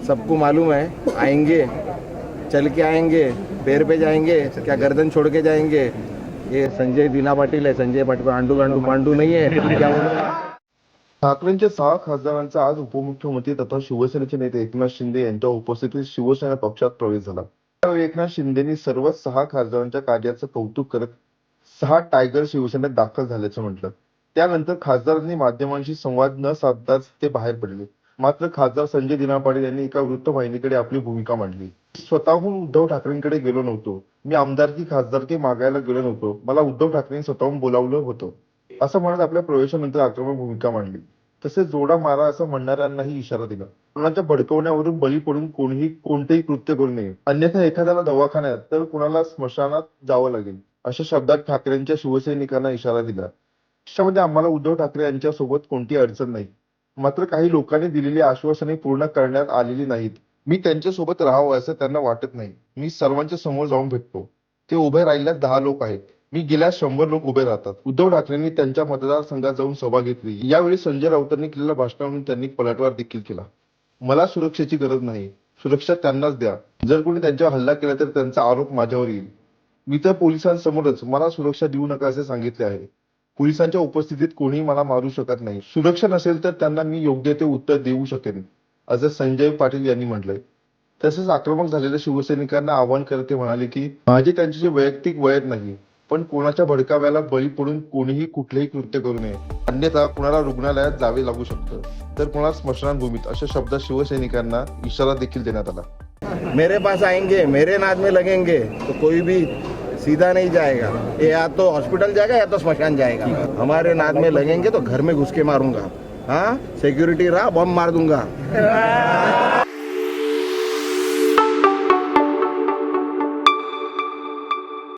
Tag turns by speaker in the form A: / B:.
A: सबको मालूम है, आएंगे चल के आएंगे, पैर पे जाएंगे, क्या गर्दन छोड़ के जाएंगे। ये संजय दिना पाटील है, संजय पाटील पांडू नहीं है क्या बोलूं?
B: ठाकरेंच्या 6 खासदारांचा आज उपमुख्यमंत्री तथा शिवसेनेचे नेते एकनाथ शिंदे यांच्या उपस्थितीत शिवसेना पक्षात प्रवेश झाला। त्यावेळी एकनाथ शिंदेंनी सर्व 6 खासदारांच्या कार्याचं कौतुक करत 6 टायगर शिवसेनेत दाखल झाल्याचं म्हटलं। त्यानंतर खासदारांनी माध्यमांशी संवाद न साधताच ते बाहेर पडले। मात्र खासदार संजय दिना पाटील यांनी एका वृत्तवाहिनीकडे आपली भूमिका मांडली। स्वतःहून उद्धव ठाकरेंकडे गेलो नव्हतो, मी आमदारकी खासदारकी मागायला गेलो नव्हतो, मला उद्धव ठाकरेंनी स्वतःहून बोलावलं होतं असं म्हणत आपल्या प्रवेशानंतर आक्रमक भूमिका मांडली। तसेच जोडा मारा असं म्हणणाऱ्यांनाही इशारा दिला। कुणाच्या भडकवण्यावरून बळी पडून कोणीही कोणतेही कृत्य करू नये, अन्यथा एखाद्याला दवाखान्यात तर कुणाला स्मशानात जावं लागेल अशा शब्दात ठाकरेंच्या शिवसैनिकांना इशारा दिला। त्यामध्ये आम्हाला उद्धव ठाकरे यांच्या सोबत कोणती अडचण नाही, मात्र काही लोकांनी दिलेली आश्वासने पूर्ण करण्यात आलेली नाहीत। मी त्यांच्यासोबत राहावं असं त्यांना वाटत नाही। मी सर्वांच्या समोर जाऊन भेटतो, ते उभे राहिल्यात 10 लोक आहेत, मी गेल्या 100 लोक उभे राहतात। उद्धव ठाकरेंनी त्यांच्या मतदारसंघात जाऊन सभा घेतली। यावेळी संजय राऊतांनी केलेल्या भाषणावरून त्यांनी पलटवार देखील केला। मला सुरक्षेची गरज नाही, सुरक्षा त्यांनाच द्या। जर कोणी त्यांच्यावर हल्ला केला तर त्यांचा आरोप माझ्यावर येईल। मी तर पोलिसांसमोरच मला सुरक्षा देऊ नका असे सांगितले आहे। पोलिसांच्या उपस्थितीत कोणीही मला मारू शकत नाही। सुरक्षा नसेल तर त्यांना मी योग्य ते उत्तर देऊ शकेन असं संजय पाटील यांनी म्हटलंय। तसेच आक्रमक झालेल्या शिवसैनिकांना आवाहन करत ते म्हणाले की माझे त्यांच्याशी वैयक्तिक वैर नाही, पण कोणाच्या भडकाव्याला बळी पडून कोणीही कुठलेही कृत्य करू नये, अन्यथा कुणाला रुग्णालयात जावे लागू शकतं तर कुणाला स्मशानभूमीत अशा शब्दात शिवसैनिकांना इशारा देखील देण्यात आला।
A: मेरे पास आएंगे, मेरे नाद में लगेंगे तो कोई भी सीधा नहीं जाएगा, ये या तो हॉस्पिटल जाएगा या तो स्मशान जाएगा। हमारे नाद में लगेंगे तो घर में घुस के मारूंगा, हाँ सिक्योरिटी रहा बम मार दूंगा।